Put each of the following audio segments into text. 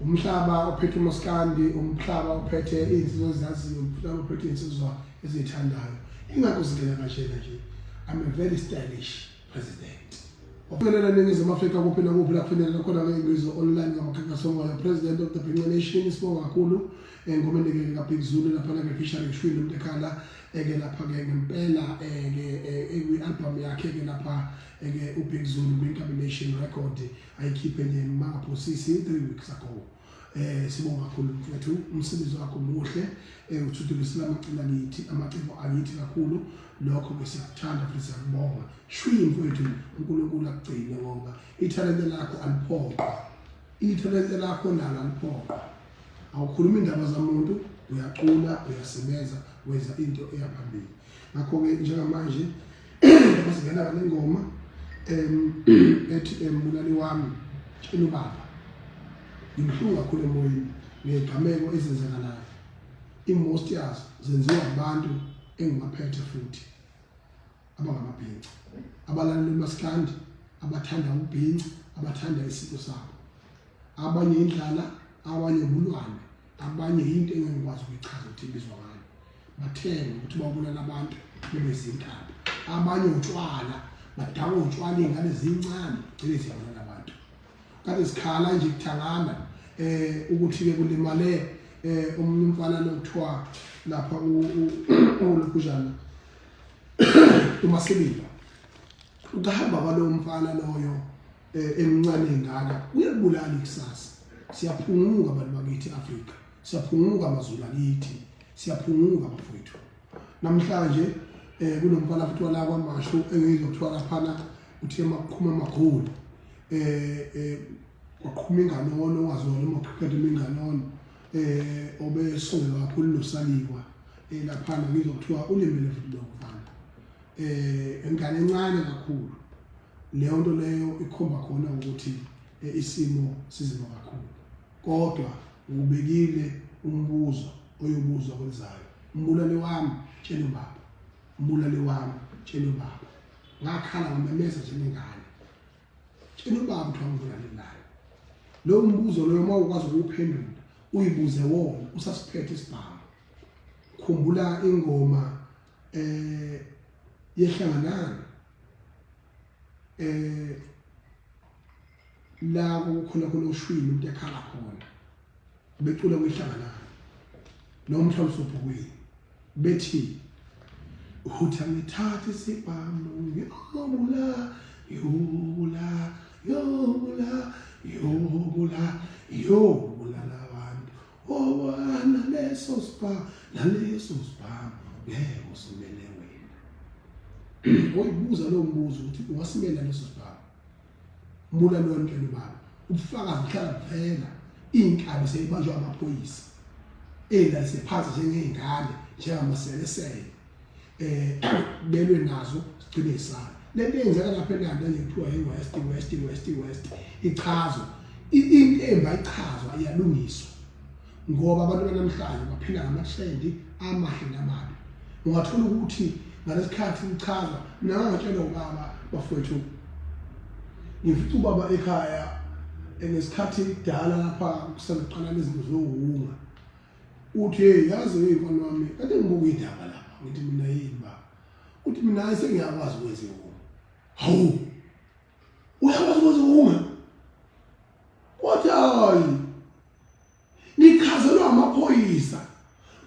umhlaba ophethe uMaskandi, umhlaba ophethe izinsizwa ezaziyo, umhlaba ophethe izinsizwa ezithandayo. Ingakho singena kashena nje. I'm a very stylish president. Ophelela ningizama Afrika kuphi na kuphi la kufanele khona ngeingizwe online ngamakhankasongo ya president of the Bhinqa Nation isibonga kakhulu ngomende ke ka Big Zulu lapha ke Fisher Shwini umuntu ekhala eke lapha ke ngempela ke album yakhe ke lapha ke u Big Zulu Bhinqa Nation record ayikhiphe nje mangaphosisi 3 weeks ago. Sibonga kakhulu mfethu umsebenzi wakho muhle uthuthukisela amacila kithi amaciko akithi kakhulu lokho ke siyakuthanda futhi siyakubonga shwini mfethu uNkulunkulu akugcine ngoba ithalente lakho aliphoqa ithalente lakho nalo aliphoqa awukhuluma indaba zamuntu uyacula uyasebenza wenza into eyaphambili ngakho ke njengamanje masingena ngale ngoma ethi mbulali wami tshela ubaba ngimhlunga kakhulu emoyeni ngegameko ezenzakalayo most yazo zenziwa abantu engimaphethe futhi abangamabhinqa abalaleli uMaskandi abathanda ubhinqa abathanda isiko sabo abanye indlala abanye ubulwane abanye into engikwazi ukuyichaza ukuthi ibizwa ngani bathenga ukuthi babulala abantu bebezinkabi abanye utshwala badaka utshwala ingane zincane gcine ziyabulala abantu kade sikhala nje kuthangana ukuthi ke kulimale umfana lokuthiwa lapha uLukujana uMasilila ukahamba kwalo mfana loyo emncane ngaka uyabulala ikusasa siyaphunguka abantu bakithi Afrika siyaphunguka amazulu akithi siyaphunguka bafowethu namhlanje kunomfana futhi wala kwaMashu engizokuthiwa laphana uthi emakhuma amakhulu waqhuma inganono wazona amacricket inganono obesonga kakhulu nosalikwa laphana ngizokuthiwa ulimele futhi lokufana engane encane kakhulu leyo nto leyo ikhomba khona ukuthi isimo sizima kakhulu kodwa ubekile umbuzo oyobuzwa kwenzayo mbulali wami tshela ubaba mbulali wami tshela ubaba ngakhala ngamemeza njengengane tshela ubaba ukuthi wambulali naye lo mbuzo lo uma ukwazi ukuphendula uyibuze wona usasiphethe isibhamu khumbula ingoma yehlanganana la kukhona ushwini umuntu ekhala khona becula kwehlanganana nomhlalo sobhukwini bethi uthi angithathe isibhamu ngiyobula yobula yobula yobula yobula labantu obana leso sibhamu naleso sibhamu ngeke usimele wena oyibuza lo mbuzo ukuthi ungasimela leso sibhamu mbula lo ntweni baba ubufakazi hlala kuphela inkabi seyibanjwa amaphoyisa ezisephansi njengezingane njengamaselesele belwe nazo sigcine isana lento eyenzeka lapha eNanda nje kuthiwa west ichazo into emba ichazwa iyalungiswa ngoba abantu banamhlanje baphila ngamathrendi amahle namabi ungathola ukuthi ngalesikhathi ichaza mina ngangitshela ubaba bafowethu ngifica ubaba ekhaya ngesikhathi kudala lapha kusaqala izinto zohunga uthi hey yazi mfana wami kade ngibuka indaba lapha ngithi mina yini baba uthi mina sengiyakwazi ukwenza ihunga hawu uyakwazi ukwenza ihunga wathi hayi nikhazelwa amaphoyisa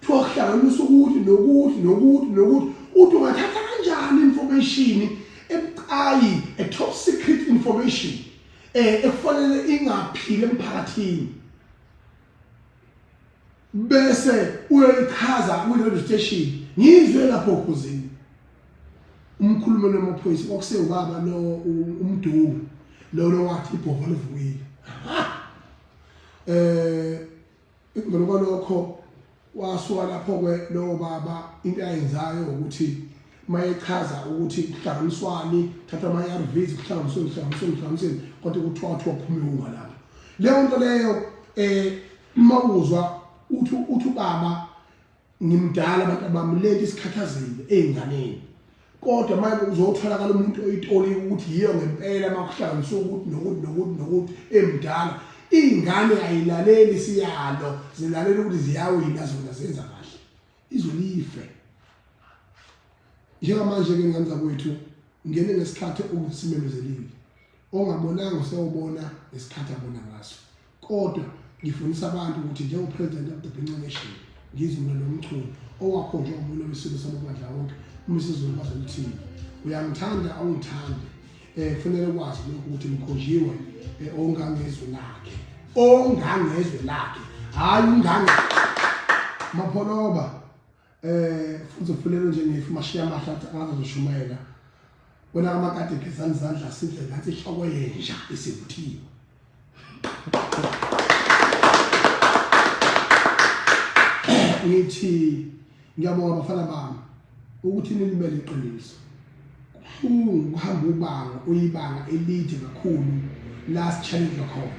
kuhlanganisa ukuthi nokuthi uthi ungathatha kanjani information ebucayi top secret information ekufanele ingaphili emphakathini bese uyayichaza ku-radio station ngizwe lapho ukhuzini umkhulumo namaphoyisa kwakusewubaba lo umdumo lo wathi ibhova livukile ngoba lokho wasuka lapho ke lo baba into ayenzayo ukuthi mayechaza ukuthi kuhlanganiswani thatha ama-ARVs kuhlanganiswe kodwa kuthiwa waphume ihunga lapho leyo nto leyo mawuzwa uthi ubaba ngimdala abantu abamleki isikhathazile ey'nganeni kodwa manje uzotholakala umuntu oyitoli ukuthi yiyo ngempela makuhlanganiswe ukuthi nokuthi emdala ingane ayilaleli siyalo zilalela ukuthi ziyawina zona zenza kahle izolife njengamanje ke ngani zakwethu ngene ngesikhathi ukuthi simemezelile ongabonanga usewubona ngesikhathi abona ngaso kodwa ngifundisa abantu ukuthi njengopresident of the Benqe Nation ngizimela nomculo owakhonjwa umuntu wesizwe samabandla wonke umsizwe wazokuthini uyangithanda awungithandi kufanele kwazi ukuthi mkhonjiwe ongangezwe lakhe hayi ungange mapholoba futhi ufunele nje ngifumashiya amahlathi angazoshumayela wena amakade gezani izandla sidle ngathi ihloko yenja isivuthiwe ngithi ngiyabonga abafana bami ukuthi nilimele iqiniso ukuhamba uyibanga elide kakhulu last challenge khona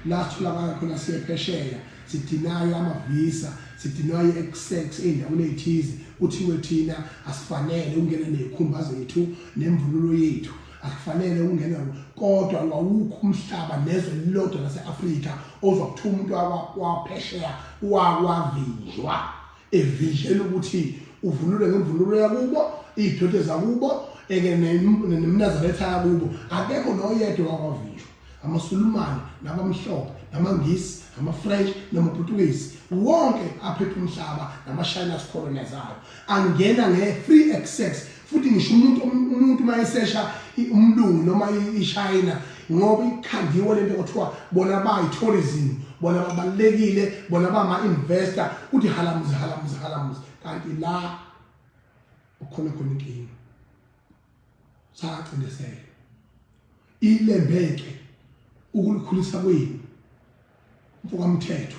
last tholakala khona siyephesheya sidinayo amavisa sidinayo excess endaweni ethize kuthiwe thina asifanele ungena nezikhumba zethu nemvunulo yethu akufanele ungena kodwa awukho umhlaba nezwe lilodwa laseAfrika ozokuthuma umuntu waphesheya wavinjwa evinjela ukuthi uvunule ngemvunulo yakubo izithethe zakubo nemnazaretha yakubo akekho noyedwa wakwavinjwa amaSulumane nabamhlophe namangisi amaFrench namaPortuguese wonke aphethe umhlaba namashayina colonizayo angena nge-free access futhi ngisho umuntu mayesesha umlungu noma iChina ngoba ikhandiwe lento kuthiwa bona bayitourism bona babalekile bona bama-investor uthi halamuzi kanti la ukhona inkinga sacindezela ilembeke ukulikhulisa kwenu mfokamthetho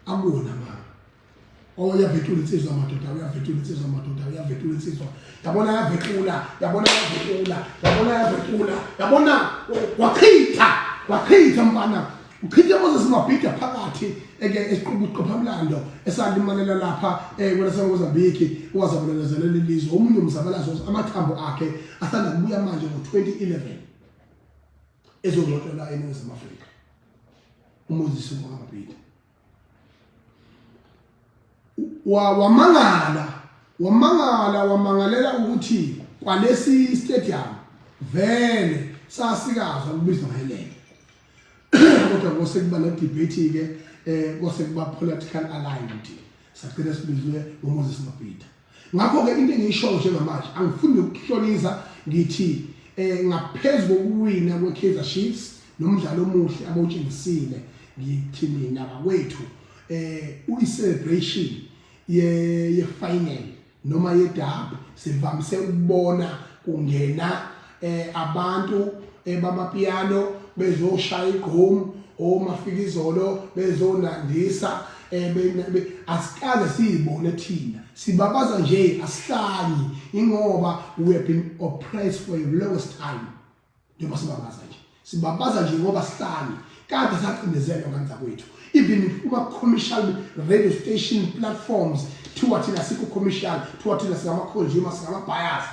akuna mama oyavetula insizwa amadoda uyavetula insizwa yabona wakhitha mfana ukhitha Moses Mabhida phakathi esiqhubaqophamlando esalimalela lapha kwelaseMozambique wazabalezela lelizwe omunye umzabalazo amathambo akhe asanda kubuya manje ngo2011 ezongxoxela eNingizimu Afrika uMoses Mabhida wamangalela ukuthi kwalesi stadium vele sasikazwa ukubizwa ngeLembe kodwa kose kuba no debate ke kose kuba political alignment sagcina sibizwe uMoses Mabhida ngakho ke into engiyishoyo njengamanje angifuni ukuhlonisa ngithi ngaphezulu kokuwina kweKaizer Chiefs nomdlalo omuhle abawutshengisile ngithi mina bakwethu uyi-celebration ye-final noma ye-derby sivamise ukubona kungena abantu bamapiano bezoshaya igqomu omafikizolo bezonandisa asikaze siyibone thina sibabaza nje asihlanyi ingoba we have been oppressed for the longest time njengoba sibabaza nje ngoba sihlanyi kade sacindezelwa kanza kwethu even kuma-commercial radio station platforms thiwa thina sikho commercial thiwa thina singama-consumer singama-buyers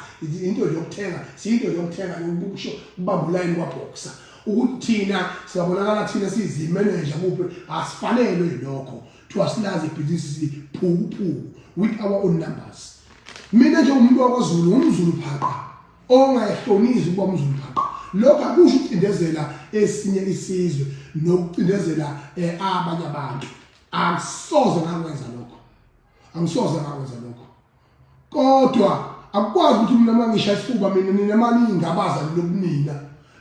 into yokuthenga siyinto yokuthenga yokusho ubambulayini kwaBoxer ukuthi thina siyabonakala thina siyizi-manager kuphi asifanelwe yilokho thiwa silazi ibhizinisi phukuphuku with our own numbers mina nje umuntu wakwaZulu umZulu phaka ongayihlonisi ukuba umZulu phaka lokho akusho ukucindezela esinye isizwe nokucindezela abanye abantu angisoze ngakwenza lokho kodwa akukwazi ukuthi mina mangishaya isifuba mina nina maningabaza lokumina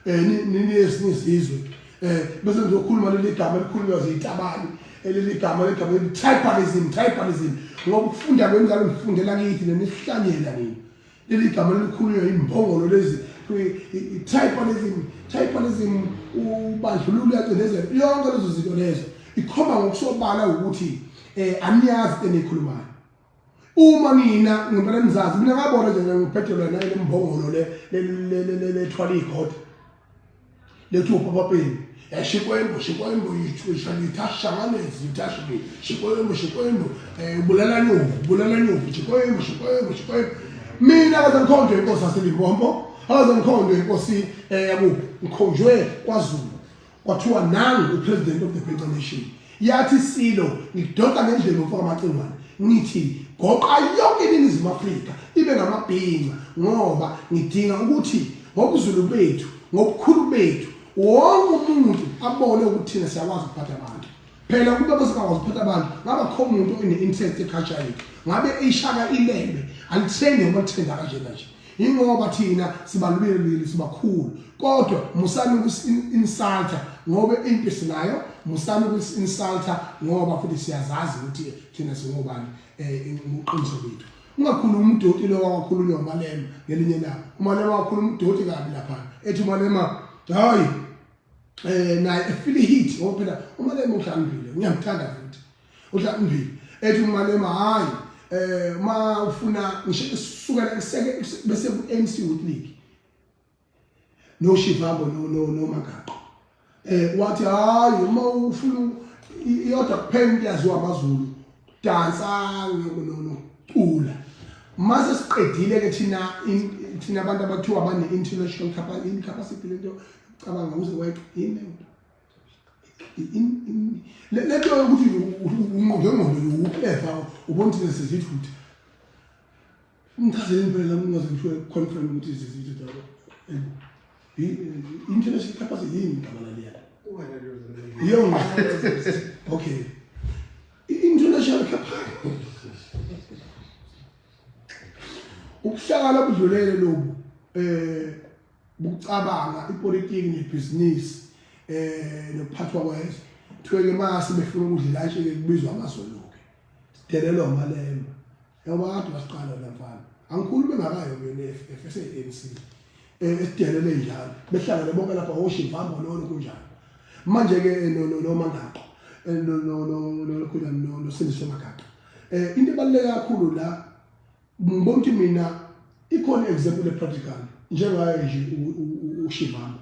ninesinye isizwe bese ngizokhuluma leli gama elikhulunywa ziyitabani leli gama tribalism ngoba ukufunda kwenzalo ngifundela kithi nenihlanyela nini leli gama elikhulunywa imbongolo lezi tribalism ubandlululo yacindezela yonke lezo zinto lezo ikhomba ngokusobala ukuthi aniyazi into enikhulumayo uma nina ngempela nizazi mina ngabona nje ngiphethelwa nayo lembongolo le thwala igodi lethu papapeni shikwembo yithashanganezi shikwembo bulala nyovu shikwembo mina akazengikhonjwe inkosi yaseLimpopo akazengikhonjwe inkosi yakuphi ngikhonjwe kwaZulu kwathiwa nangu upresident of the Bhenca Nation yathi Silo ngidoka ngendlela ngomfaka amacingwane ngithi goqa yonke iNingizimu Afrika ibe ngamabhinqa ngoba ngidinga ukuthi ngobuzulu bethu ngobukhulu bethu wonke umuntu abone ukuthi thina siyakwazi ukuphatha abantu phela kuba besikwazi ukuphatha abantu ngaba khona umuntu one-interest eculture yethu ngabe ishaka ilembe alithenge ngoba lithenga kanjena nje ingoba thina sibalulekile sibakhulu kodwa musani ukuinsulta ngoba impisi nayo musani ukuinsulta ngoba futhi siyazazi ukuthi thina singobani uqiniso bethu ungakhuluma umdoti lo wakhulunywa uMalema ngelinye la uMalema wakhuluma umdoti kabi lapha ethi uMalema hayi naye affiliate ngoba phela uMalema uhlangile ngiyamthanda futhi uhlangile ethi uMalema hayi ma ufuna ngisho sukela bese ku-ANC Youth League no Shivambo no Magaqo wathi hayi ma ufuna iyodwa kuphela yaziwa amaZulu dansa no cula mase siqedile ke thina abantu abathiwa abane international capacity lento cabanga uze weqe lento ukuthi ngengqondo uphefa ubona ukuthi sesithuthi umchazele impela ungaze ngithiwe confirm ukuthi sesithuthi international capacity yini igama laliya okay international capacity ukuhlakala budlulele lobu bucabanga ipolitiki nebusiness nokuphathwa kwezwe thweke mase befuna ukudlela nje kubizwa amasoluke sidelelwa uMalema yaba kade wasiqala lamfana angikhulumi ngakayo mina FSANC esidelele njalo behlangane bonke lapha oShivambo nolo kunjalo manje ke no Magaqo no Sindiso Magaqo into ebaluleke kakhulu la ngibona mina ikhona example practical njengaye nje uShivambo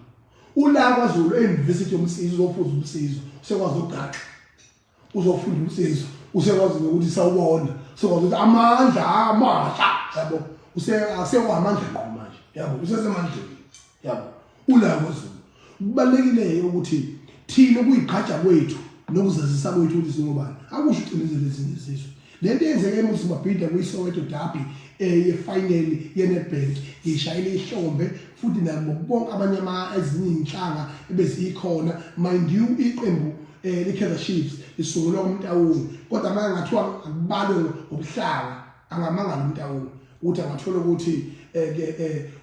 ula kwaZulu eUniversity yomsizo uzofuza umsizo usekwazi ugaxa uzofunda umsizo usekwazi ukuthi sawubona sekwazi ukuthi amandla amasha yabo usekwamandla manje yabo usesemandleni yabo ula kwaZulu kubalekile ukuthi thina kuyiqhaja kwethu nokuzazisa kwethu ukuthi singobani akusho ucinezele ezinye izizwe lento yenzeke emuthi mabhida kuyiSoweto derby yefinal yeNedbank ishayile ihlombe futhi nabo bonke abanye ezinye inhlanga ebezikhona mind you iqembu leKaizer Chiefs lisungulwa uMtawuni kodwa manje ngathiwa akubalwe ngobuhlanga angamangala uMtawuni uthi angathola ukuthi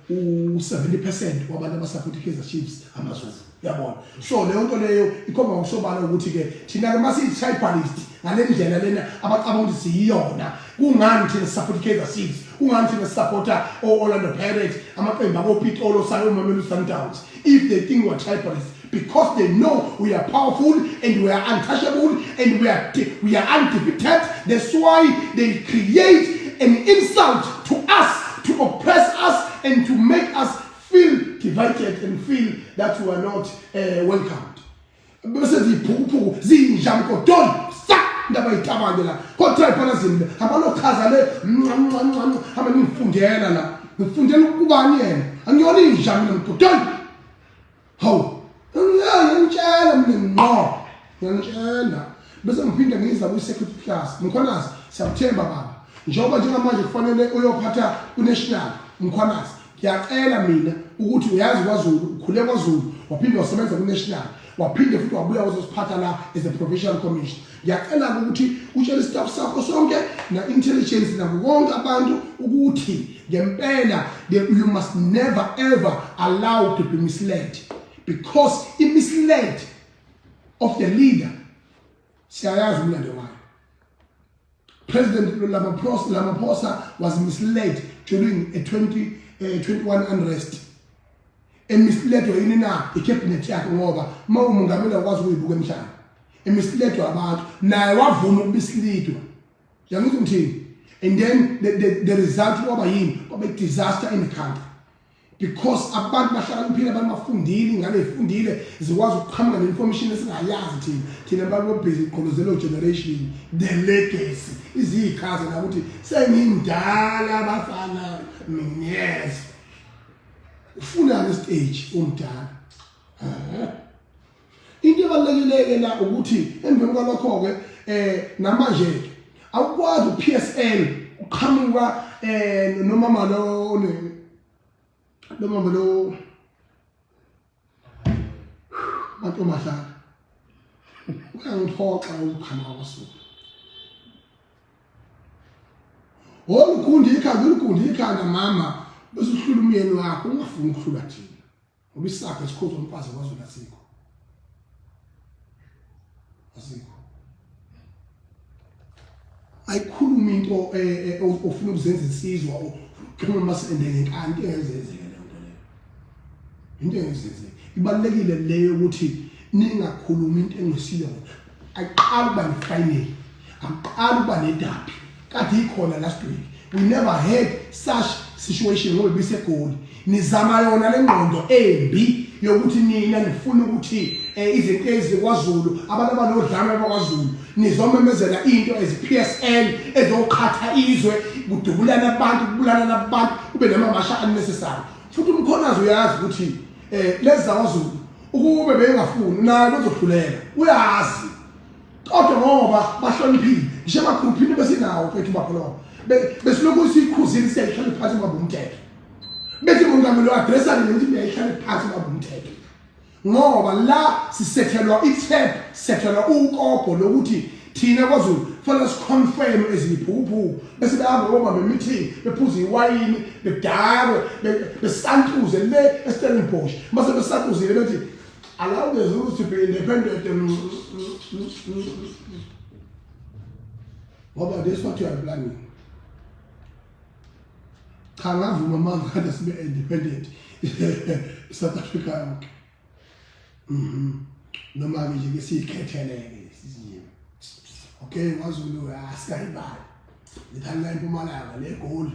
u70% wabantu abasupport iKaizer Chiefs amaZulu yabona so leyo nto leyo ikhomba ngokusobala ukuthi ke thina ke masiyi-tribalistic ngalendlela lena abacabanga ukuthi siyiyona kungani thina support iKaizer Chiefs kungani thina supporta Orlando Pirates amaqembu akoPitolo Mamelodi Sundowns if they think we are tribalist because they know we are powerful and we are untouchable and we are undefeated. That's why they create an insult to us, to oppress us and to make us feel divided and feel that we are not welcomed. Bese ziphuphu zinjamkodon ndaba itabande la kotribalism abalochaza le hamba ngifundela la ngifundela ukubani yena angiyona injami nomkodon hawu ngiyangitshela mina ngiyangitshela bese ngiphinda ngiza ku-security class Mkhwanazi siyakuthemba baba njengoba njengamanje kufanele uyophatha unational Mkhwanazi ngiyacela mina ukuthi uyazi kwaZulu ukhule kwaZulu waphinda wasebenza kunational waphinde futhi wabuya uzosiphatha la as a professional commission ngiyacela ukuthi utshele staff sakho sonke na intelligence nabo bonke abantu ukuthi ngempela you must never ever allow to be misled because it misled of the leader siyayazi umlando wayo President Ramaphosa was misled during a 2021 unrest emisledwa yini na icabinet yakhe ngoba umongameli akwazi ukuyibuka emhlanje emisledwa abantu naye wavuma ukubislidwa yangithi ngithini and then the result kwaba yini kwaba disaster in the country because abantu bahlakaniphile abantu bafundile ingane ezifundile zikwazi ukuqhamuka neinformation esingayazi thina abantu busy qolozelo generation the legacy izikhazi ukuthi sengindala abafana yes ufuna le stage umdala into ebalulekile la ukuthi emveni kwalokho ke namanje awukwazi uPSL uqhamuka nomama lo bantu mahlala uyangiphoxa ukuqhamuka kwasuku ulukundi ikhanda mama bese uhlula umyeni wakho ungafuni ukuhlula thina ngoba isakhe esikhotho umfazi kwaZulu asikho ayikhuluma into ofuna ukuzenza insizwa ukhuluma masende ngenkani engezenzeke le nto leyo into engezenzeke ibalekile leyo ukuthi ningakhuluma into engisiyo ayiqala kuba nefinal aqala kuba nedabi kade ikhona last week we never had such situation ngoba bisegoli nizama yona lengqondo embi yokuthi nina nifuna ukuthi izinto ezikwaZulu abantu abanodlame abakwaZulu nizomemezela into eziPSL ezoqhatha izwe kudubulana abantu kubulana nabantu kube namamasha unnecessary futhi umkhonazi uyazi ukuthi lezi zakwaZulu ukube bengafuni naye bazokhulela uyazi kodwa ngoba bahloniphile ngisho amakhuluphini besinawo mfethu bakholo besilokhu sikhuzile siyayihlala phansi ngoba umthetho bethi mongameli addressa le nto iyayihlala phansi ngoba umthetho ngoba la sisethelwa itep sethelwa ukopho lokuthi thina kwaZulu fanele siconfirm eziphuphu bese behamba ngoba bemeeting bephuza iwayini bedakwe besantuze le eStellenbosch base besantuzile bethi allow the Zulus to be independent ngoba this what you are planning ngavuma manje kade sibe independent South Africa yonke noma nje ke sikhetheleke sizinye okay kwaZulu asikayibali ngithanda impumalanga legoli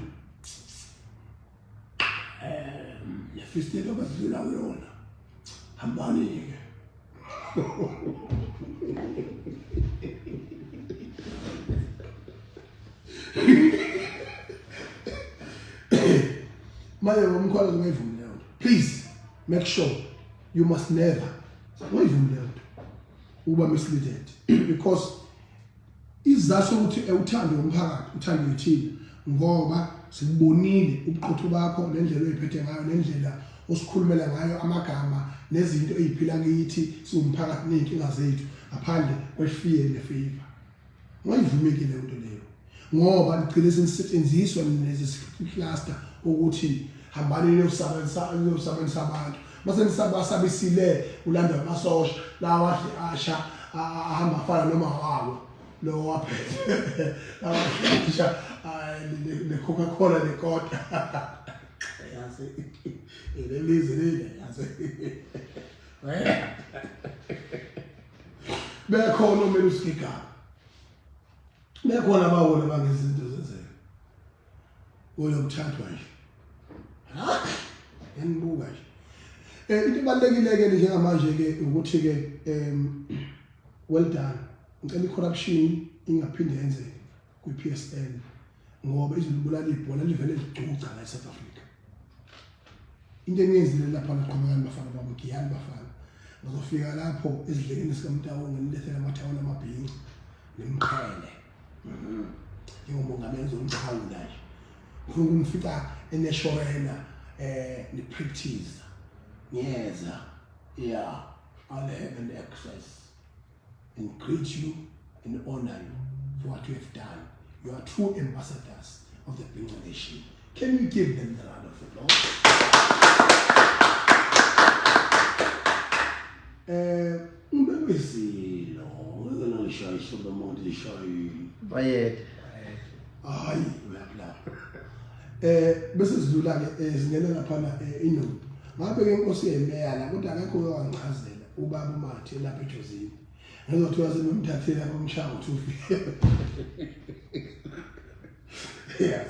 yafistelo bazula yona hambani ke manje umkhwalo ungayivumi leyo please make sure you must never ungayivumi leyo uba misleaded because izathu ukuthi uthando umphakathi uthando yithini ngoba sikubonile ubuqotho bakho nendlela oyiphethe ngayo nendlela osikhulumela ngayo amagama nezinto eziphila kithi siwumphakathi nenkinga zethu ngaphandle kwefear nefavor ungayivumekile into leyo ngoba ligcine senisetshenziswa lezi cluster ukuthi hambani niyosebenza abantu mase nisabasabisile ulanda amasosha lawa asha ahamba afana noma wawo lo waphethe awasha le Coca-Cola le kota yazi elizwe leli yazi bekhona umeli usikigaba bekhona abawona bangezinto zenzeka uyokuthathwa nje yanibuka nje into ebalekile ke njengamanje ke ukuthi ke well done ngicela icorruption ingaphinde yenzeke kwiPSL ngoba izolibulala ibhola livele ligcuca la eSouth Africa into engiyenzile lapha naqhubekana bafana bamgiyani bafana ngizofika lapho ezidlekeni sikamtawo nginilethela amathawula amabhinqi nemqhele njengomongameli zomchawu la ufuna ukumfika eneshorena ni practice ngiyeza yeah I'll have an access and greet you and honor you for what you have done. You are true ambassadors of the Bengal nation. Can you give them the round of applause? Mbebesilo, ngisho isho bomuntu isho bayede hayi uyapla bese sidlula ke zingena lapha iNombe ngabe ke inkosi yemeya la kodwa akekho oyangichazela ubaba uMathi lapha eJozini ngizothiwa senomthathela bomshawo uthi yes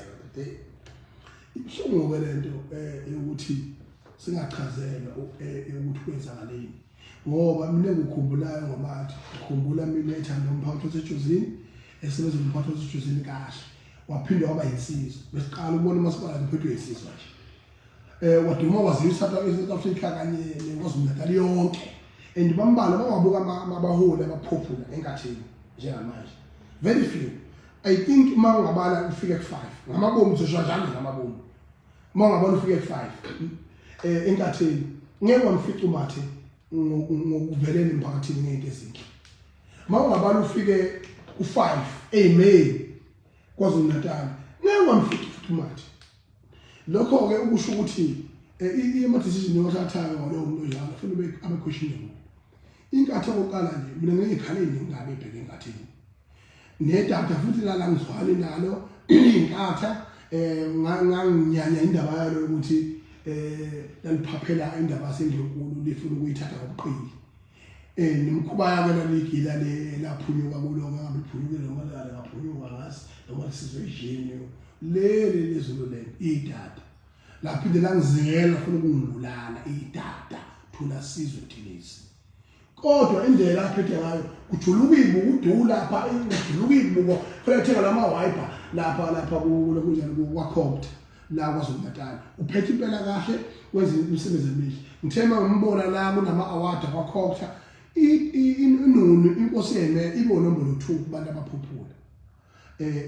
ibishongo kwelento ukuthi singachazelwa ukuthi kwenzakaleni ngoba mina ngikhumbulayo ngoMathi ngikhumbula mina ethanda umphathi waseJozini esebenza umphathi waseJozini kahle waphinde waba yinsizwa besiqala ukubona umasipala uphethwe yinsizwa nje waduma wazisa South Africa kanye neKwaZulu Natal yonke and bambala bangabuka amabaholi abapopular enkathini njengamanje very few. I think uma ungabala ufike ku5 ngamabomu uzoshwa njalo ngamabomu uma ungabala ufike ku5 enkathini ngeke wamfica umathe ngokuvelele emphakathini ngeke ezinhle. Uma ungabala ufike ku5 eMay KwaZulu Natal ngeke wamfica umathe. Lokho ke ukusho ukuthi ama decision yothathayo ngalowo muntu njalo kufanele abe questionable. Inkathi oqala nje mina ngiyikhaleni ngabe ebheke enkathini nedata futhi la ngizwali nalo inkatha nganginyanya indaba yalo ukuthi laliphaphela indaba yaseNdlunkulu lifuna ukuyithatha ngobuqili nemkhuba yake laligila laphunyuka kulo ngabe iphunyukile noma laphunyuka ngasi noma situation leli lezulu le idata laphinde langizingela funa ukungibulala idata thula sizwe thilisi. Kodwa indlela aphethe ngayo kujuluka ibuko udula lapha ujuluka ibuko futhi lama wiper lapha kunjani kwakhopta la KwaZulu Natal uphethe impela kahle wenza umsebenzi emihle. Ngithema ngimbona la kunama award kwakhopta inunu inkosi yeme ibo nombolo 2 kubantu abaphophula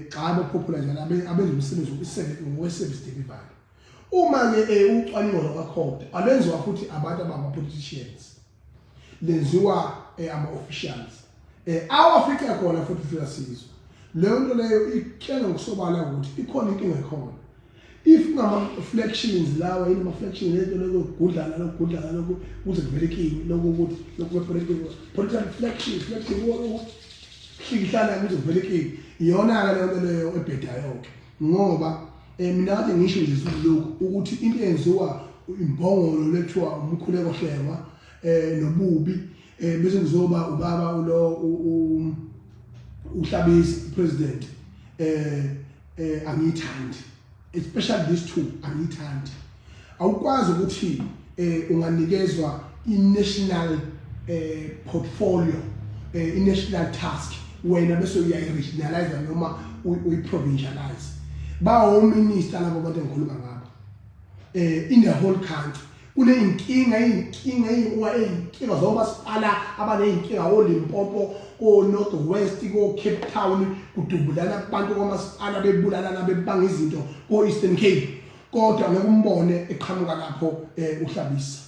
xa abaphophula njalo abenza umsebenzi ngoweservice delivery. Uma ke ucwaningo lwakhopta alenziwa futhi abantu abangapoliticians lenziwa ama-officials awafika khona futhi siyasizwa leyo nto leyo ikutshela ngokusobala ukuthi ikhona inkinga ekhona. If ngama-flections lawa yini ama-flections lento lokugudlana lokhu kuze kuvelekile lokhu ukuthi political flexion hlikihlala kuze kuvelekile iyona ke leyo nto leyo ebhedayo ke ngoba mina kade ngisho nje lokhu ukuthi into eyenziwa imbongolo lethiwa umkhuleko hlengwa nobubi bese ngizoba ubaba ulo uHlabisi president angiyithandi, especially these two angiyithandi. Awukwazi ukuthi unganikezwa i-national portfolio i-national task wena bese uyayi-regionalize noma uyi-provincialize. Bawo minister labo bantu engikhuluma ngabo in the whole country kule inkinga zomasipala abaneyinkinga oLimpopo North West Cape Town kudubulana abantu kwamasipala bebulalana bebanga izinto Eastern Cape. Kodwa ngekumbone eqhamuka lapho uHlabisa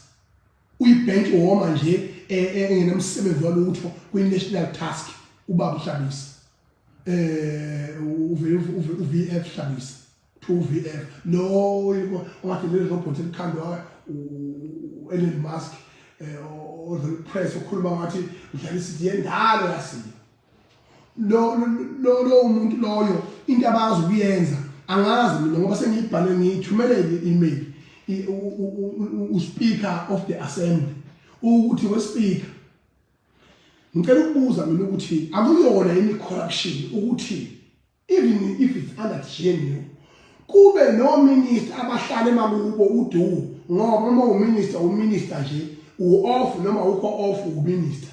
uyibench woma nje engenomsebenzi walutho kwi-national task ubaba uHlabisa uVF Hlabisa 2VF no ungathi lezi robot elikhandwa Elon Musk or the press ukhuluma ngathi uDlalisa yendalo yasiya lo umuntu loyo into abazi ukuyenza angazi mina ngoba sengiyibhale ngithumele i-email uSpeaker of the Assembly ukuthi weSpeaker ngicela ukubuza mina ukuthi akuyona yini corruption ukuthi even if it's under GNU kube no minister abahlala emakubo udu ngoba uma uminister nje u-off noma ukho off uminister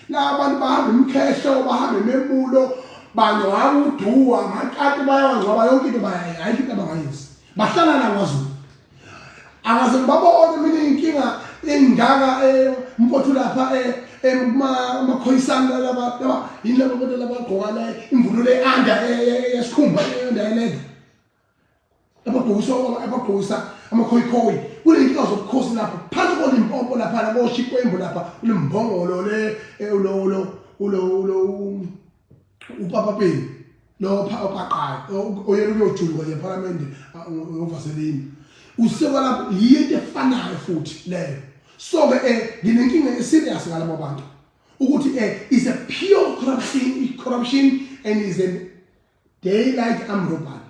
la abantu bahamba imkhehlo bahamba ememulo bangcwaba udu amakati bayangcwaba yonke into bayayikho into abangayenzi bahlala la KwaZulu angaze babone mina inkinga engaka mpothu lapha amakhoyisana laba yilabo bantu labagqoka la imvunulo eanda yesikhumba endayelele abagqokisa amakhoyikhoyi kule inkinga zobukhosi lapha phansi koLimpopo lapha labo Shikwembu lapha ulimbongolo le upapa Peni lo phaqayo oyena uyojuluka nje eParliament ngovaselini useka lapho yinto efanayo futhi leyo. So nginenkinga serious ngalabo bantu ukuthi is a pure corruption and is a daylight amrobal.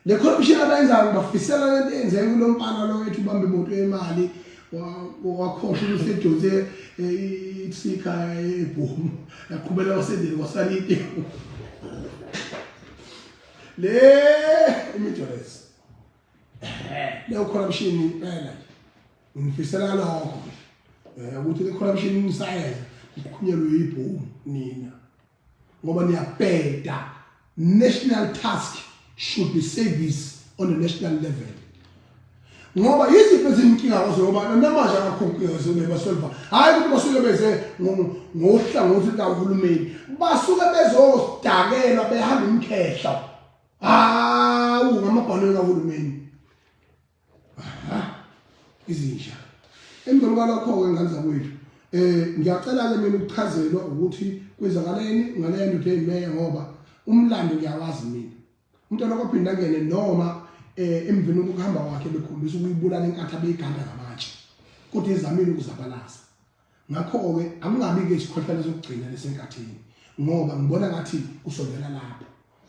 Le corruption abenza bafisela lento enzeke kulompana lo ethi ubambe imoto yemali wakhohle usejoze itsika ebhomu yaqhubela wasendele kwasalite le imijolesi le corruption impela ngifisela lokho ukuthi le corruption insayenza ikhunyelwe ibhomu nina ngoba niyabheda. National task should be service on a national level. ngoba yiziphi ezinkinga ozoba namanje akakhonkeke zobebasolva hayi ukuthi basuke beze ngohlangothi kahulumeni basuke bezodakela behamba imkhehla ngamabhano kahulumeni izinja emveni kwalokho-ke ngane zakwethu ngiyacela-ke mina ukuchazelwa ukuthi kwenzakaleni ngale ndoda eyimeya ngoba umlando ngiyawazi mina umntwana kwaphinda angene noma emveni kokuhamba kwakhe bekhombisa ukuyibulala inkatha beyiganda ngamatshe kodwa ezamile ukuzabalaza ngakho-ke akungabi-ke isikhohlelo sokugcina lesenkathini ngoba ngibona ngathi usondela lapho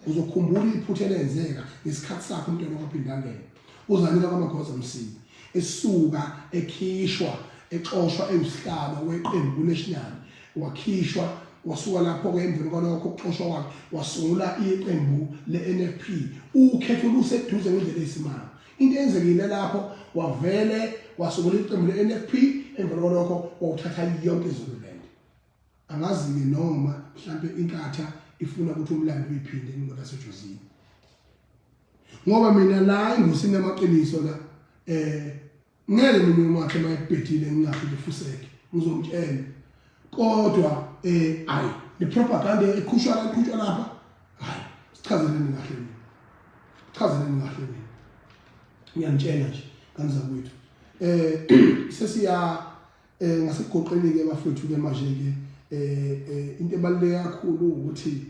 uzokhumbula iphutha elenzeka ngesikhathi sakho umntwana kwaphinda angene uzanika kwaMagwaza Msibi esuka ekhishwa exoshwa eyihlaba weqembu national wakhishwa wasuka lapho-ke emveni kwalokho ukuxoshwa kwakhe wasungula iqembu le-NFP ukhetho luseduze ngendlela eyisimanga into eyenzekile lapho wavele wasungula iqembu le-NFP emveni kwalokho wawuthatha yonke iZululand angazi-ke noma mhlampe inkatha ifuna ukuthi umlando uyiphinde ngolaseJozini ngoba mina la engosini yamaqiniso la ngeke mina wakhe mayebhedile ngingaphinde fuseke ngizomtshela kodwa ayi le propaganda ekhishwa lapha hayi sichazeleni kahle mina ngiyantshela nje kanza kwethu sesiya ngasegoqeni ke bafethu ke manje ke into ebaluleke kakhulu ukuthi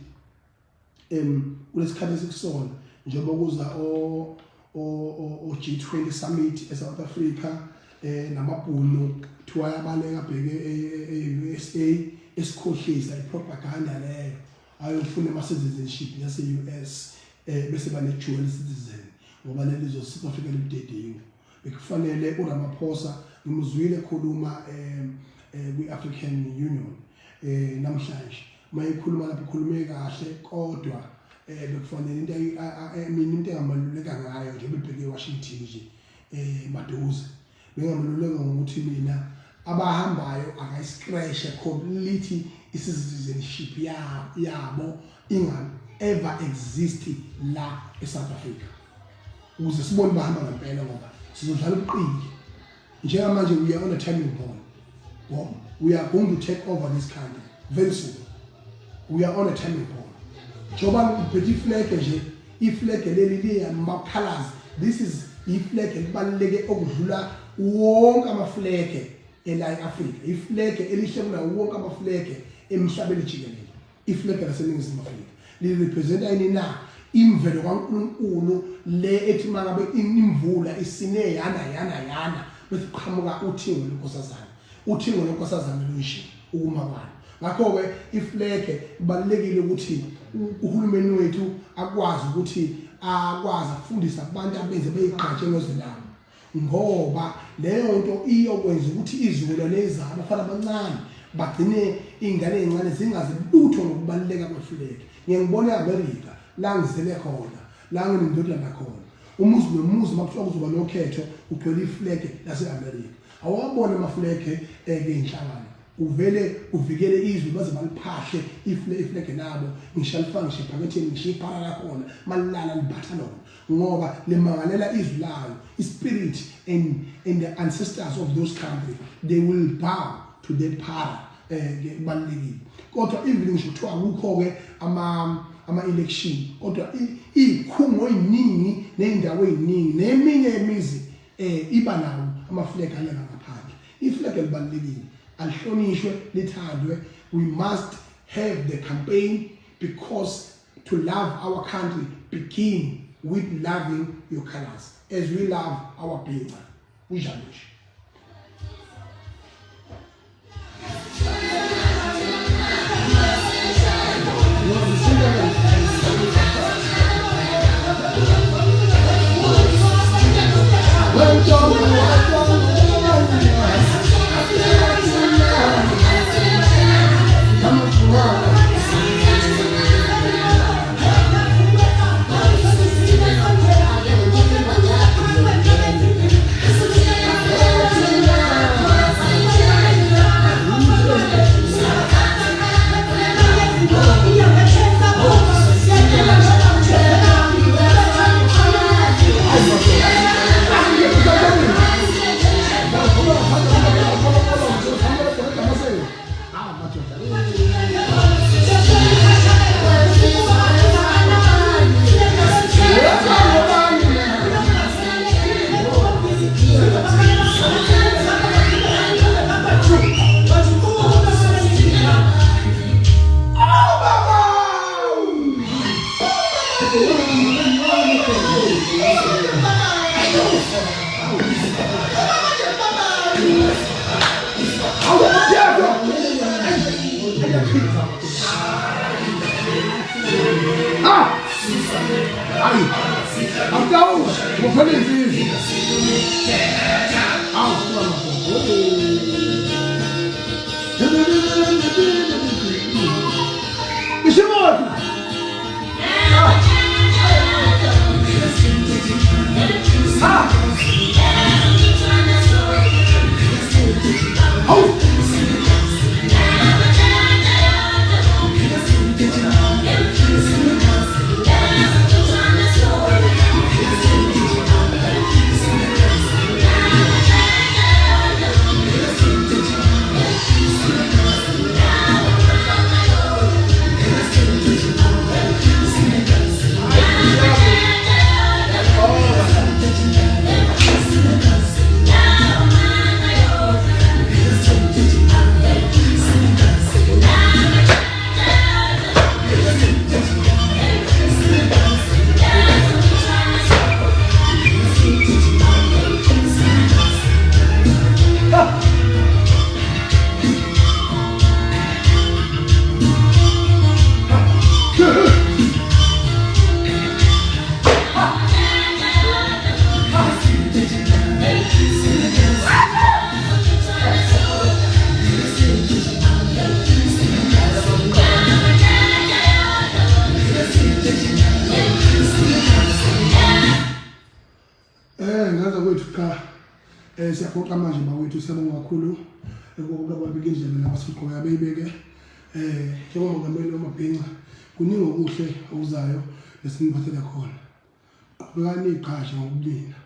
kulesikhathi esikusona njengoba kuza o G20 summit eSouth Africa namabhunu kuthiwa yabaleka bheke e-USA esikhohlisa ipropaganda leyo ayofuna ama-citizenship yase-US bese bane-dual citizen ngoba lelizo South Africa libudedengu bekufanele uRamaphosa ngimuzwile ekhuluma kwi-African Union namhlanje mayikhuluma lapho ikhulume kahle kodwa bekufanele into engamaluleka ngayo nje bebheke eWashington nje maduze bengamaluleka ngokuthi mina abahambayo akayiscratch completely i-citizenship yabo ever exist la eSouth Africa ukuze sibone bahamba ngempela ngoba sizodlala ubuqili njengamanje we are on a turning point we are going to take over this country very soon we are on a turning point njoba ngiphethe iflag nje iflag leli liyamakhalazi this is iflag elibaluleke okudlula wonke amaflege la eAfrika iflag elihle kuna wonke amaflege emhlabeni jikelele iflag laseNingizimu Afrika lirepresenta yini na imvelo kaNkulunkulu le ethi mangabe imvula isine yana bese qhamuka uthingo lenkosazana luyishi ukuma kwalo ngakho ke iflag ibalekile ukuthi uhulumeni wethu akwazi ukuthi akwazi ukufundisa abantu abenze beyiqhatshe nozelabo ngoba leyo nto iyokwenza ukuthi izizukulwane ezabo abafana abancane bagcine ingane ezincane zingazi lutho ngokubaluleka kweflag ngiyangibona eAmerica la ngizele khona la nginindodana khona umuzi nomuzi makuthiwa kuzoba nokhetho ugcwele iflag laseAmerica awabona amaflag einhlangano uvele uvikele izwe baze baliphahle iflag nabo ngishalifanga ngisho ephaketheni ngishiphala la khona malilala libatha lona ngoba limangalela izwe layo ispirit and the ancestors of those countries they will bow to that power kubalulekile kodwa even ngisho kuthiwa akukho ke ama-election kodwa izikhungo eziningi ney'ndawo eziningi neminye yemizi iba nawo amaflag alela ngaphandle iflag libalulekile alihlonishwe lithandwe we must have the campaign because to love our country begin with loving your colors as we love our being unjalo nje Ah! Ai! Então, vou fazer isso. Ah, isso é morto. Ah! Oh! Ngaza kwethu cha siyaphoqa manje bawethu siyabonga kakhulu ngoba babike indlela labasiqoya beyibeke njengomongameli wamabhinqa kuningi okuhle okuzayo lesiniphathele khona qhubekani iqhaza ngokubina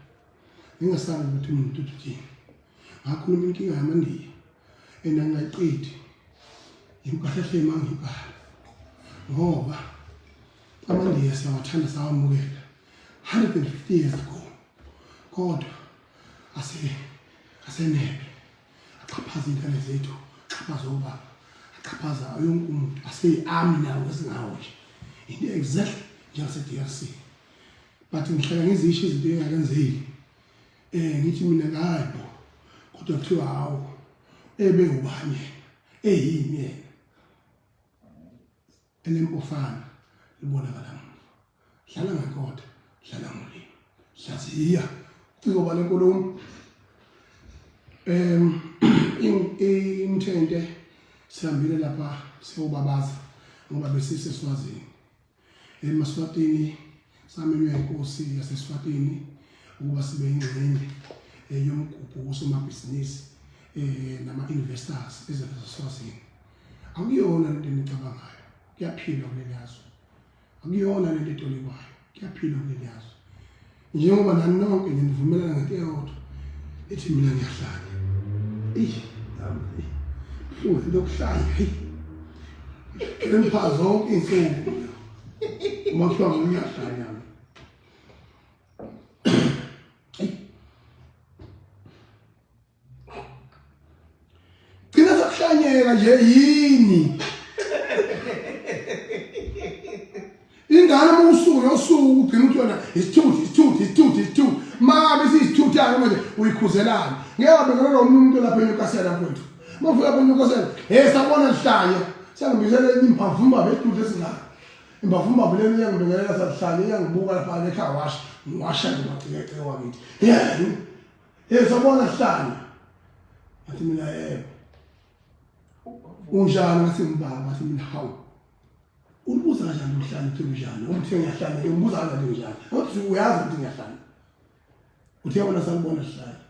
ngingasazi ukuthi umuntu uthini ngakhuluma inkinga yamandiya enangayiqedi impahla emangibala ngoba amandiya siyawathanda sawamukela 150 years ago kodwa asenebe axhaphaza ingane zethu axhaphaza obaba axhaphaza yonke umuntu aseyi-army nawo esingawo nje into exactly njengase-DRC but ngihlala ngizisho izinto engakenzeki ngithi mina ngayibo kodwa kuthiwa hawu ebe ubani yena eyini yena elempofana libonakala hlala ngenkotha hlala ngolimi hlaziya kuzoba lenkulumo imthente sihambile lapha siyobabaza ngoba besiseswazini eMaswatini samenywe inkosi yaseSwatini ukuba sibe ingxenye yomgubho wosomabhizinisi nama-investors ezaseswazini akuyona lento enicabangayo kuyaphilwa kuleli yazwe akuyona lento etolekwayo kuyaphilwa kuleli yazwe njengoba nani nonke nginivumelana ngento eyodwa ethi mina ngiyahlanya lokuhlanya empha zonke insuku uma kuthiwa ngiyahlanya gcina sekuhlanyeka nje yini ingane uma usuku nosuku ugcina uthi yona isithuthi mangabe siyisithuthi yayo manje uyikhuzelana ngeke bekele lo muntu lapha eNyukasela mfowethu mafika lapha eNyukasela sabona sihlanya siyangibizela imphavumba bethu esingaka imphavumba vele iyangibingelela sahlanya iyangibuka lapha ekhaya washa ngibagceke wakithi sabona sihlanya athi mina yebo unjani ngathi ngibaba athi mina hawu ulibuza kanjani umhlanje uthi unjani uthi ngiyahlanya ngibuza kanjani unjani uthi uyazi ukuthi ngiyahlanya uthi yabona salibona sihlanya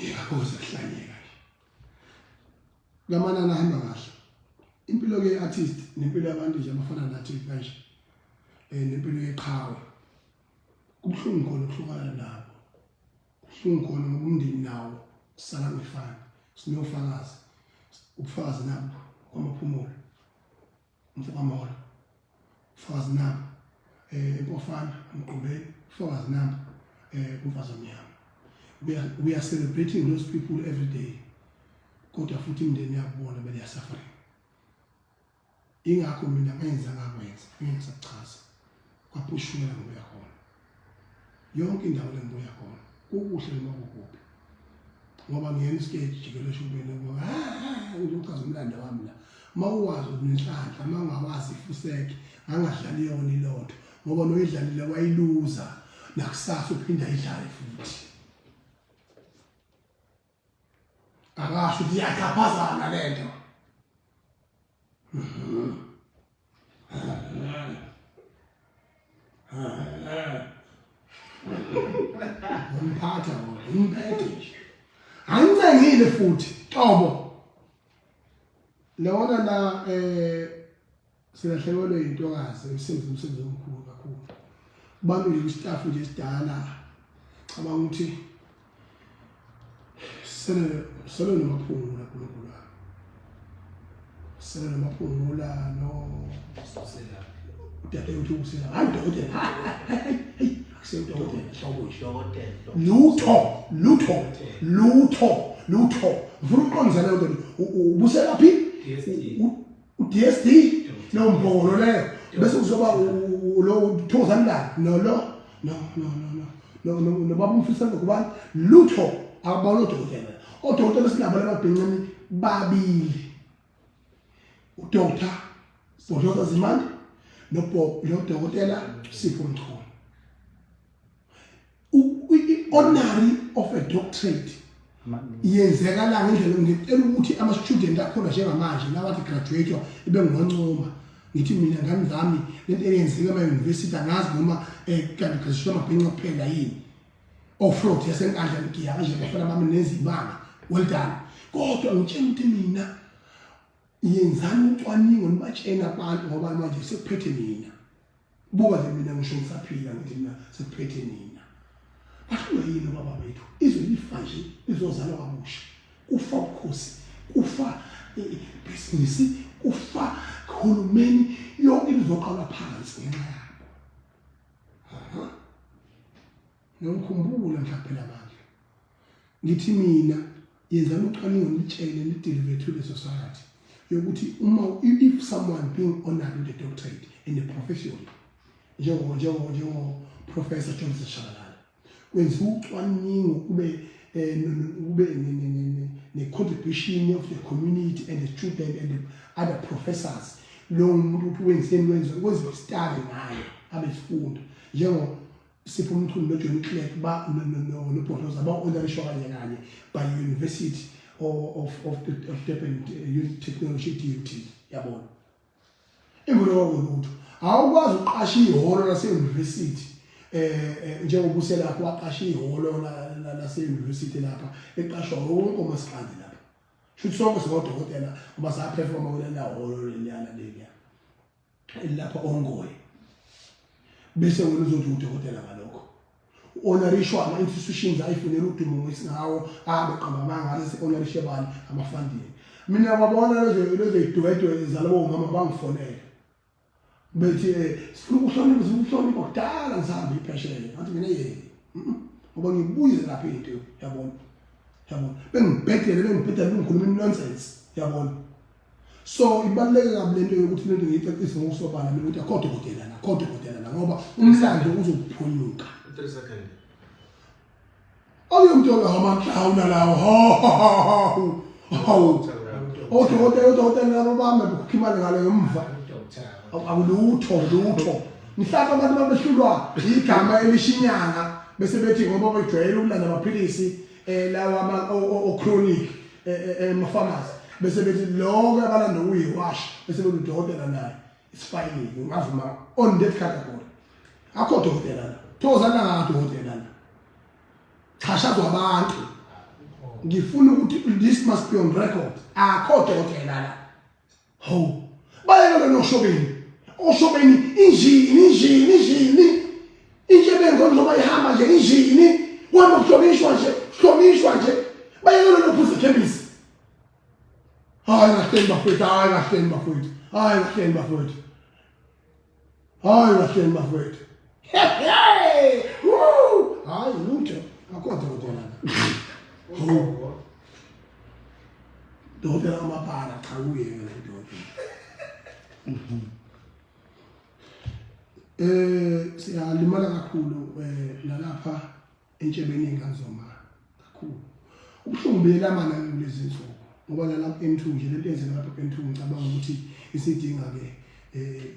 yakoze kuhlanyeka ngamanana ahamba kahle impilo ke artist nempilo yabantu nje abafana nathi kanje nempilo yeqhawe kubuhlungu khona ukuhlukana nabo kubuhlungu khona ngoba umndeni nawo sala ngifana sinofakazi ubufakazi nabo kwamaphumulo umfakamola ubufakazi nabo empofana umqubeni ubufakazi nabo kumfazi omnyama we are celebrating those people every day kodwa futhi imndeni yakubona bele yasuffering ingakho mina ngenza ngakwenza ngisachaza kwaphushukela ngobuya khona yonke indawo lengibuya khona kukuhle noma kukubi ngoba ngiyena stage jikele shubeni ngoba ngizochaza umlando wami la mawuwazi unenhlanhla mangawazi ifuseke angadlali yona ilotho ngoba noyidlalile wayiluza nakusasa uphinda idlale futhi akasho ukuthi iyachaphazana lento umphatha umphethe ancengile futhi qobo lona la silahlekelwe intokazi umsebenzi omkhulu kakhulu abantu nje istaff nje sidala cabanga ukuthi sele nomaphungula kuNkulunkulu sele nomaphungula no udade uthi usela hayi dokotela lutho vurukonza leyo ubuselaphi uDSD nombolo leyo bese kuzoba lo Thozandla no baba umfisa ngokubani lutho abona odokotela sinabo lababhencane babili uDr. Bodloza Zimande nodokotela Sipho Mchunu ordinary of a doctorate yenzeka la ngendlela ngicela ukuthi ama student akhona njengamanje labathi graduate ibe ngoncoma ngithi mina ngani zami lento eyenzeka ema university angazi noma kanti kasisho amabhenqa kuphela yini offroad yasenkandla ngiya kanje ngifuna bami nezibanga well done kodwa ngitshela ukuthi mina yenzani ucwaningo nibatshena abantu ngoba manje sekuphethe mina buka nje mina ngisho ngisaphila ngithi mina sekuphethe mina Akulo yini baba bethu izwe lifa nje izozalwa kabusha ufa ukhosi ufa business ufa uhulumeni yonke izoqala phansi ngenxa yabo nomkhumbula mhlawumbe manje ngithi mina yenzani ucwaningo nitshele nideliver to the society yokuthi uma if someone being honored with a doctorate in a profession njengo Professor Johnson Shabalala kwenziwa ucwaningo kube ne contribution of the community and the student and the other professors lo muntu wenzeni kwenziwa study ngayo abesifunda njengo Sipho Mchunu noJohn Clark ba no Bodloza ba honorishwa kanye by University of Durban Technology DUT yabona imvulo ukuthi awukwazi uqasha ihholo lase university njengoba uselapho waqasha ihholo lase university lapha eqashwa wonke umasikandi lapha futhi sonke singodokotela uma saperforma kulela hholo leliyana leliya lapha ongoye bese wena uzothi udokotela ngalokho honorishwa ama institutions ayifunela udumo ngesingawo abeqambamanga ngase honorishe bani amafunding mina babona lezo idwedwe zalabo mama bangifonela bethi sifuna ukuhlonipha kudala ngisahambe ipheshele ngathi mina yini ngoba ngibuyize lapha into yabona bengibhedele ngikhuluma nonsense yabona so ibaluleke kabi lento yokuthi lento ngiyicacise ngokusobala mina ukuthi akho dokotela la ngoba umlando uzophunyuka 3 seconds awuyomthola amahlawuna lawo odokotela babamba ukukhimana ngale yomva akulutho mhlawumbe abantu babehlulwa igama elishinyanga bese bethi ngoba bejwayele ukulanda amaphilisi lawa chronic pharmacy bese bethi lokho abalanda uyiwash bese bethi udokotela naye isifayini ngavuma on that category akho dokotela la Thozandla ngadokotela la chashazwa abantu ngifuna ukuthi this must be on record akho dokotela la ho bayelo noshobeni oshobeni injini injebe ngoba ihamba nje injini wena ukuhlonishwa nje bayelo nophuza chemist hayi ngahleni bafethu hayi lutho akho dokotela dokotela amabhala cha uye dokotela siyalimala kakhulu nalapha entshebeni engazoma kakhulu ubuhlungu mana kulezi insuku ngoba lapha M2 nje lento enzeka lapha M2 ngicabanga ukuthi isidinga ke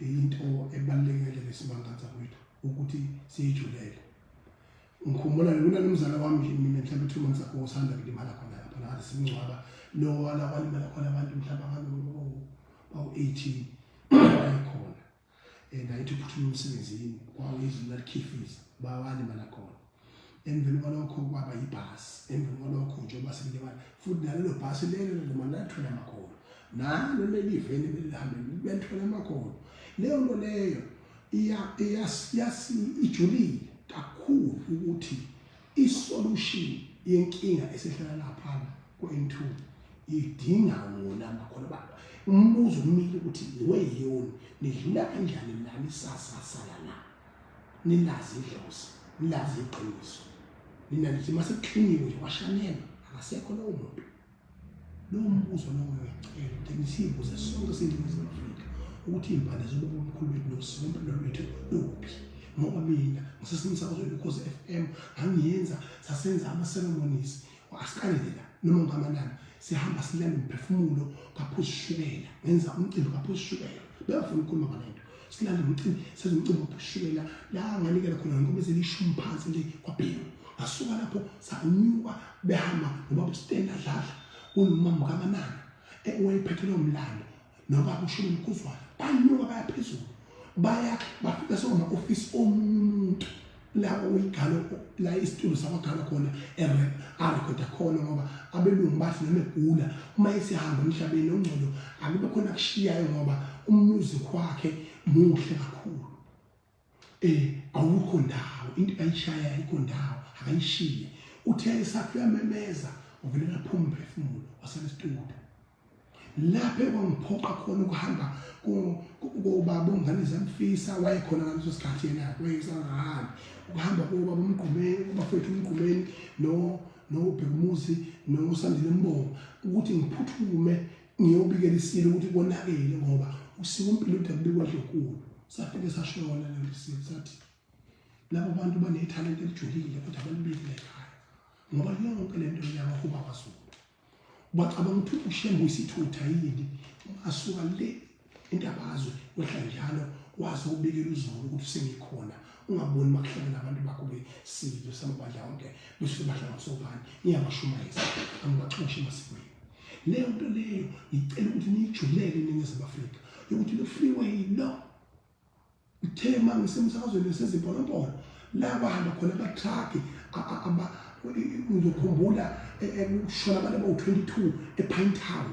into ebalekile lesimangantsa kwethu ukuthi siyijulele. Ngikhumbula nomzala wami nje mina mhlawumbe 2 months ago usanda kulimala khona lapha la simncwaba lo wala kwalimala khona abantu mhlawumbe awu-18 khona nayithi uphuthuma umsebenzini kwawizwi lalikhifiza bawalimala khona. Emveni kwalokho kwaba yibhasi, emveni kwalokho nje baselimala futhi nalelo bhasi lelo noma lathola amakhono nalo leli veni belihambe benthola amakhono. Leyo nto leyo ijulile kakhulu ukuthi isolution yenkinga esihlala lapha ku-N2 idinga wona amakhono abantu. Umbuzo umile ukuthi weyoni nidlula kanjani nani sasasala la nilazi idlozi nilazi iqiniso nina lithi masekukliniwe nje washanela akasekho lowo muntu. Lowo mbuzo lowo uyacela ukuthi sibuze sonke siNingizimu Afrika ukuthi impande zoba omkhulu bethu nosikompilo lwethu luphi. Ngoba mina ngisesimsakazweni Ukhozi FM angiyenza sasenza ama-ceremonies asikanela noma ngamanani sihamba silanda umphefumulo kaphuzu shukela ngenza umcimbi kaphuzu shukela beyafuna ukukhuluma ngalento silanda umcimbi senza umcimbi kaphuzu shukela la nganikela khona ngoba zelishumi phansi le kwabhemu asuka lapho sanyuka behamba ngoba uStenda Dladla unomama kaManana wayephethe lo mlando noba uShulu Mkhuzwana banyuka baya phezulu bafika sokuma-ofisi omuntu la uyigalo la isitulo sabagala khona arekhoda khona ngoba abelungu bathi noma egula uma esihamba emhlabeni ongcolo akube khona kushiyayo ngoba umusic wakhe muhle kakhulu. Awukho ndawo into ayishaya ayikho ndawo akayishiye uthe esakhe uyamemeza uvele laphuma umphefumulo wasala isitulo lapho kwangiphoqa khona ukuhamba kubaba ongane zamfisa wayekhona ngaleso sikhathi yena wayesangahambi ukuhamba kubaba umgqumeni kubafethu umgqumeni nobhekumuzi noSandile Mbongo ukuthi ngiphuthume ngiyobikela isilo ukuthi konakele ngoba usikompilo uthi akubikwa dlokulu. Safike sashona lesilo sathi labo bantu banethalent elijulile kodwa abalibikile ekhaya ngoba yonke lento yabahuba kwaZulu bacabanga ukuthi uShembe isithutha yini asuka le intabazwe wehla njalo wazi ukubikela uZulu ukuthi sengikhona ungaboni makuhlangana abantu bakho besizwe samabandla onke bese bahlanga sobani iyabashumayisa angibaxoshi emasikweni. Leyo nto leyo ngicela ukuthi niyijulele eNingizimu Afrika ukuthi lo freeway lo uthema ngisemsakazweni nesezimpolampola la bahamba khona abatraki ngizokhumbula ukushona abantu abawu-22 ePinetown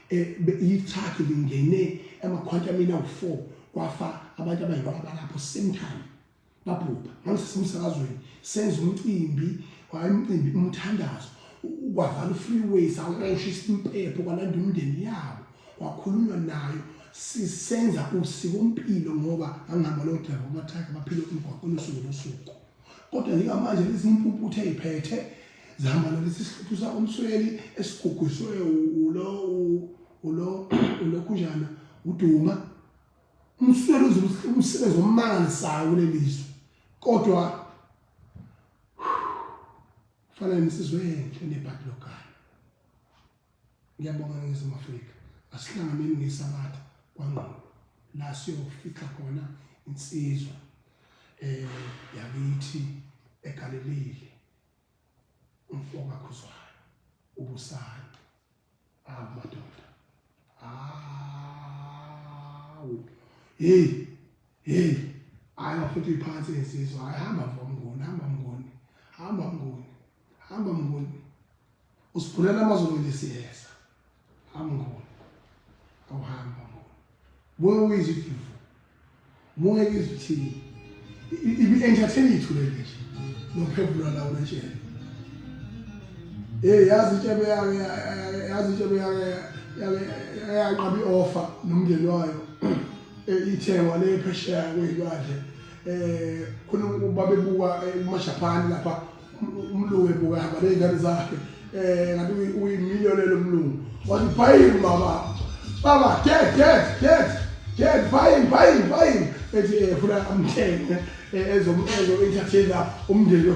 ithrakhi lingene emakhwantamini awu-4 kwafa abantu abayingoba balapho same time babhubha. Ngangisesemsakazweni senza umcimbi umthandazo kwavala u-freeway sawusha isimpepho kwalanda umndeni yabo kwakhulunywa nayo sisenza usikompilo ngoba angihamba lo driver abathaka baphile umgwaqo usuku nosuku. Kodwa njengamanje lezi impumputhe eziphethe zihamba nalesi sihluthu sakomsweli esiguguswe ulo kunjana uDuma umsweli umsebenzi omangalisayo kulelizwe kodwa fanele nisizwe enhle nebhadi lokala. Ngiyabonga ngeNingizimu Afrika asihlanganeni ngesabatha kwangqondo la siyofika khona insizwa yakithi eGalileli umfoka Khuzwayo ubusana madoda hayi futhi iphansi insizwa hamba mnguni usiphulela amazulu lesiyeza amnguni awuhamba mnguni buye izidlivu buye izithini ibi-entertain ithule nje nomphefumulo lawo nje yazi itshebe yaqaba i-offer nomndeni wayo ithengwa le phesheya kweyilwandle khona babebuka kumaJapan lapha umlungu ebuka hamba nezingane zakhe ngathi uyimiliyoni lo mlungu wathi buying baba dad buying ethi funa amthenge ezo entertainer umndeni